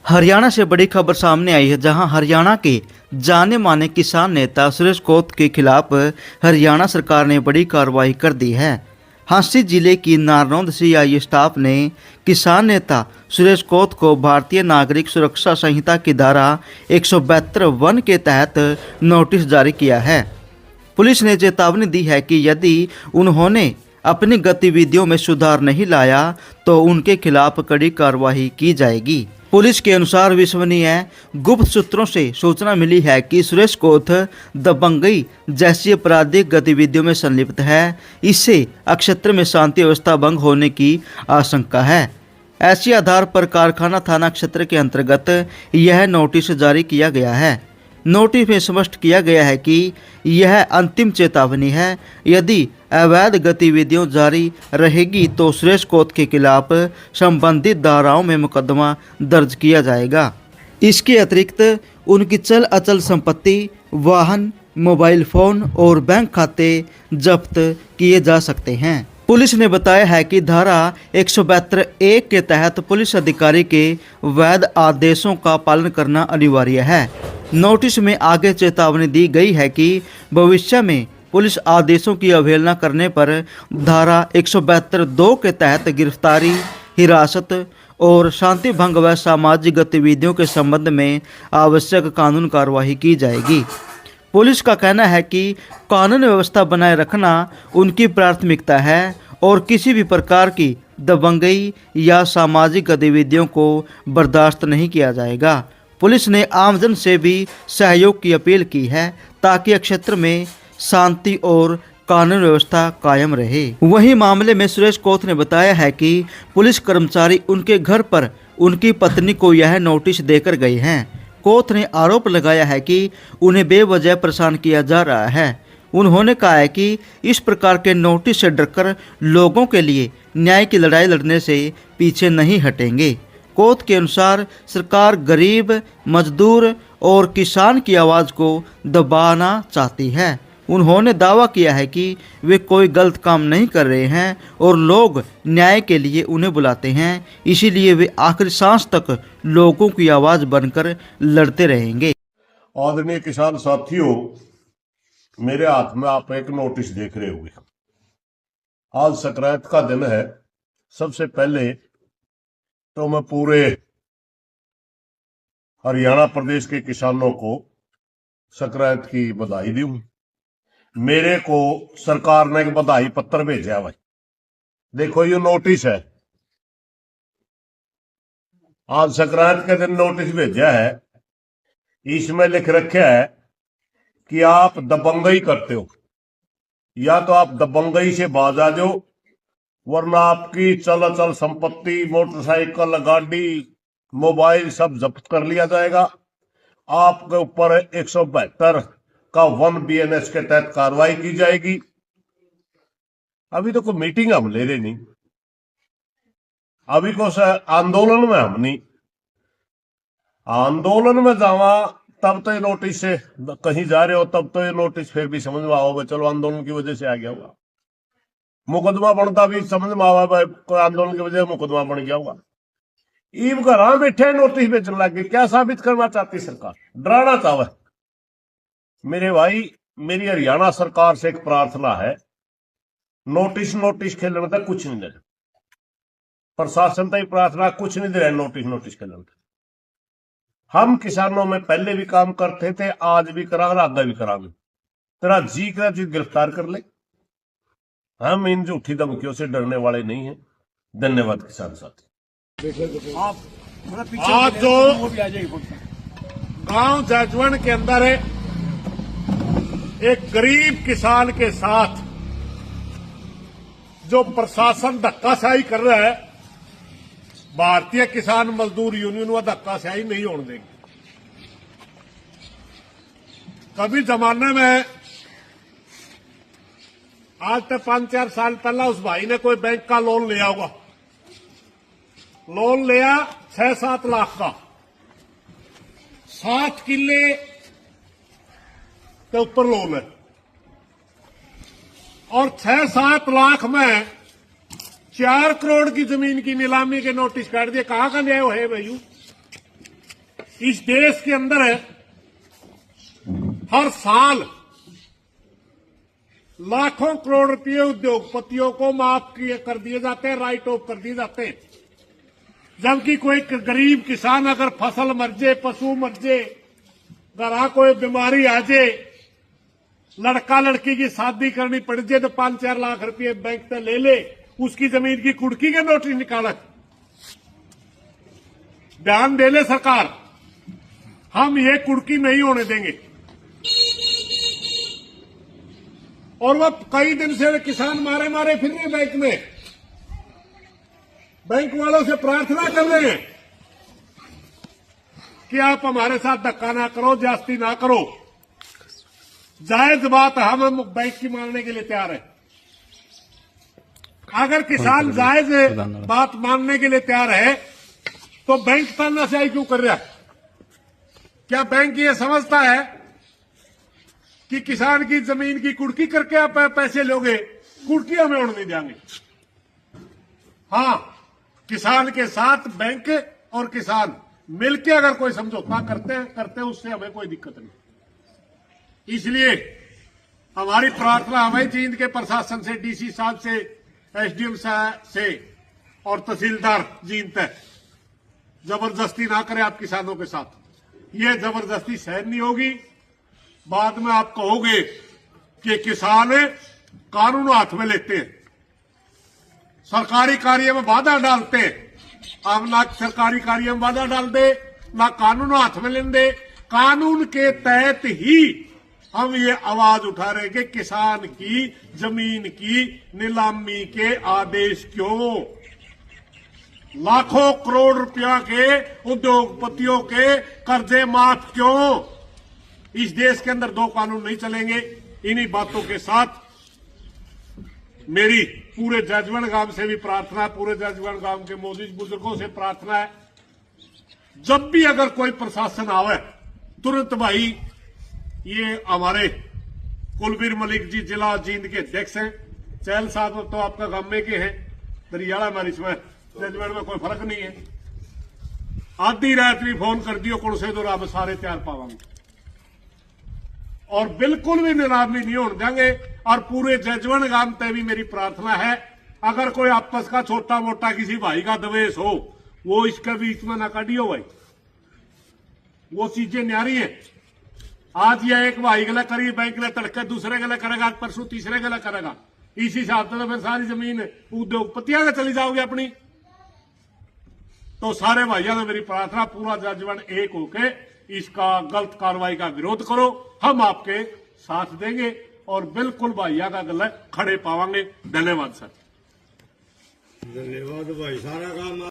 हरियाणा से बड़ी खबर सामने आई है, जहां हरियाणा के जाने माने किसान नेता सुरेश कोत के खिलाफ हरियाणा सरकार ने बड़ी कार्रवाई कर दी है। हांसी जिले की नारनौंद सीआईए स्टाफ ने किसान नेता सुरेश कोत को भारतीय नागरिक सुरक्षा संहिता की धारा 172(1) के तहत नोटिस जारी किया है। पुलिस ने चेतावनी दी है कि यदि उन्होंने अपनी गतिविधियों में सुधार नहीं लाया तो उनके खिलाफ कड़ी कार्रवाई की जाएगी। पुलिस के अनुसार विश्वसनीय गुप्त सूत्रों से सूचना मिली है कि सुरेश कोत दबंगई जैसी आपराधिक गतिविधियों में संलिप्त है। इससे क्षेत्र में शांति व्यवस्था भंग होने की आशंका है। ऐसे आधार पर कारखाना थाना क्षेत्र के अंतर्गत यह नोटिस जारी किया गया है। नोटिस में स्पष्ट किया गया है कि यह अंतिम चेतावनी है। यदि अवैध गतिविधियों जारी रहेगी तो सुरेश कोत के खिलाफ संबंधित धाराओं में मुकदमा दर्ज किया जाएगा। इसके अतिरिक्त उनकी चल अचल संपत्ति, वाहन, मोबाइल फोन और बैंक खाते जब्त किए जा सकते हैं। पुलिस ने बताया है कि धारा 172(1) के तहत पुलिस अधिकारी के वैध आदेशों का पालन करना अनिवार्य है। नोटिस में आगे चेतावनी दी गई है कि भविष्य में पुलिस आदेशों की अवहेलना करने पर धारा 172(2) के तहत गिरफ्तारी, हिरासत और शांति भंग व सामाजिक गतिविधियों के संबंध में आवश्यक कानून कार्रवाई की जाएगी। पुलिस का कहना है कि कानून व्यवस्था बनाए रखना उनकी प्राथमिकता है और किसी भी प्रकार की दबंगई या सामाजिक गतिविधियों को बर्दाश्त नहीं किया जाएगा। पुलिस ने आमजन से भी सहयोग की अपील की है ताकि क्षेत्र में शांति और कानून व्यवस्था कायम रहे। वहीं मामले में सुरेश कोत ने बताया है कि पुलिस कर्मचारी उनके घर पर उनकी पत्नी को यह नोटिस देकर गए हैं। कोत ने आरोप लगाया है कि उन्हें बेवजह परेशान किया जा रहा है। उन्होंने कहा है कि इस प्रकार के नोटिस से डरकर लोगों के लिए न्याय की लड़ाई लड़ने से पीछे नहीं हटेंगे। कोत के अनुसार सरकार गरीब, मजदूर और किसान की आवाज़ को दबाना चाहती है। उन्होंने दावा किया है कि वे कोई गलत काम नहीं कर रहे हैं और लोग न्याय के लिए उन्हें बुलाते हैं, इसीलिए वे आखिरी सांस तक लोगों की आवाज़ बनकर लड़ते रहेंगे। आदरणीय किसान साथियों, मेरे हाथ में आप एक नोटिस देख रहे होंगे। आज संक्रांत का दिन है। सबसे पहले तो मैं पूरे हरियाणा प्रदेश के किसानों को संक्रांत की बधाई दूं। मेरे को सरकार ने एक बधाई पत्र भेजा भाई। देखो ये नोटिस है, आज संक्रांत के दिन नोटिस भेजा है। इसमें लिख रखा है कि आप दबंगई करते हो, या तो आप दबंगई से बाज आ जाओ, वरना आपकी चल अचल संपत्ति, मोटरसाइकिल, गाड़ी, मोबाइल सब जब्त कर लिया जाएगा। आपके ऊपर 172 का 1 BNS के तहत कार्रवाई की जाएगी। अभी तो कोई मीटिंग हम ले रहे नहीं, अभी को आंदोलन में हम नहीं। आंदोलन में जावा तब तो ये नोटिस से कहीं जा रहे हो तब तो ये नोटिस फिर भी समझ में आओगे, चलो आंदोलन की वजह से आ गया होगा। मुकदमा बनता भी समझ में आवा भाई, कोई आंदोलन की वजह से मुकदमा बन गया होगा। ईब घर बैठे नोटिस बेचने लग गए। क्या साबित करना चाहती सरकार? डराना चाहे। मेरे भाई, मेरी हरियाणा सरकार से एक प्रार्थना है, नोटिस खेलने तक कुछ नहीं दे रहे। प्रशासन तक प्रार्थना, कुछ नहीं दे रहे नोटिस खेलने तक। हम किसानों में पहले भी काम करते थे, आज भी करांगे, आगे भी करांगे। तेरा जी का चीज गिरफ्तार कर ले। हम इन झूठी धमकियों से डरने वाले नहीं हैं। धन्यवाद किसान साथी। आज जो गांव जाजवन के अंदर है, एक गरीब किसान के साथ जो प्रशासन धक्काशाही कर रहा है, भारतीय किसान मजदूर यूनियन वह धक्काशाही नहीं होने देंगे। कभी जमाने में, आज तक 5-4 साल पहला उस भाई ने कोई बैंक का लोन लिया होगा। लोन लिया 6-7 लाख का, 7 किले के ऊपर लोन है, और 6-7 लाख में 4 करोड़ की जमीन की नीलामी के नोटिस काट दिए। कहां का न्याय है भाई? इस देश के अंदर हर साल लाखों करोड़ रुपए उद्योगपतियों को माफ कर दिए जाते हैं, राइट ऑफ कर दिए जाते हैं। जबकि कोई गरीब किसान अगर फसल मर जाए, पशु मर जाए, घर कोई बीमारी आ जाए, लड़का लड़की की शादी करनी पड़ जाए तो 5-4 लाख रुपए बैंक से ले ले, उसकी जमीन की कुड़की के नोटिस निकाला। ध्यान दे ले सरकार, हम ये कुड़की नहीं होने देंगे। और वह कई दिन से किसान मारे मारे फिर रहे बैंक में, बैंक वालों से प्रार्थना कर रहे हैं कि आप हमारे साथ धक्का ना करो, ज्यादती ना करो। जायज बात, हम बैंक की मानने के लिए तैयार है। अगर किसान जायज बात मानने के लिए तैयार है तो बैंक तानाशाही क्यों कर रहा है? क्या बैंक ये समझता है कि किसान की जमीन की कुड़की करके आप पैसे लोगे? कुड़की हमें उड़ नहीं देंगे। हाँ, किसान के साथ बैंक और किसान मिलकर अगर कोई समझौता करते हैं उससे हमें कोई दिक्कत नहीं। इसलिए हमारी प्रार्थना हमें जींद के प्रशासन से, डीसी साहब से, एसडीएम से और तहसीलदार जींद तक जबरदस्ती ना करें आप किसानों के साथ। ये जबरदस्ती सहन नहीं होगी। बाद में आप कहोगे कि किसान कानून हाथ में लेते हैं, सरकारी कार्य में बाधा डालते हैं। आप ना सरकारी कार्य में बाधा डाल दे, ना कानून हाथ में लें दे। कानून के तहत ही हम ये आवाज उठा रहे कि किसान की जमीन की नीलामी के आदेश क्यों? लाखों करोड़ रुपया के उद्योगपतियों के कर्जे माफ क्यों? इस देश के अंदर 2 कानून नहीं चलेंगे। इन्हीं बातों के साथ मेरी पूरे जजवंत गांव से भी प्रार्थना है, पूरे जजवंत गांव के मौजूद बुजुर्गों से प्रार्थना है, जब भी अगर कोई प्रशासन आवे तुरंत भाई, ये हमारे कुलबीर मलिक जी जिला जींद के अध्यक्ष हैं, चहल साहब तो आपका गांव में के हैं, दरियाला हमारी इसमें जजमेंट में कोई फर्क नहीं है। आधी रात भी फोन कर दियो कौन से दौरा में सारे तैयार पावांगे और बिल्कुल भी नीलामी नहीं होने देंगे। और पूरे जजवंत गांव तक भी मेरी प्रार्थना है, अगर कोई आपस का छोटा मोटा किसी भाई का द्वेष हो, वो इसके बीच में ना काटियो भाई। वो चीजें न्यारी है। आज यह एक भाई गला करी, बैंक ने तड़के दूसरे गला करेगा, परसों तीसरे गला करेगा। इस हिसाब से तो फिर सारी जमीन उद्योगपतियां का चली जाओगे अपनी। तो सारे भाइयों ने मेरी प्रार्थना, पूरा जजमेंट एक होके इसका गलत कार्रवाई का विरोध करो। हम आपके साथ देंगे और बिल्कुल भाइयों का गला खड़े पावांगे। धन्यवाद सर। धन्यवाद भाई, सारा काम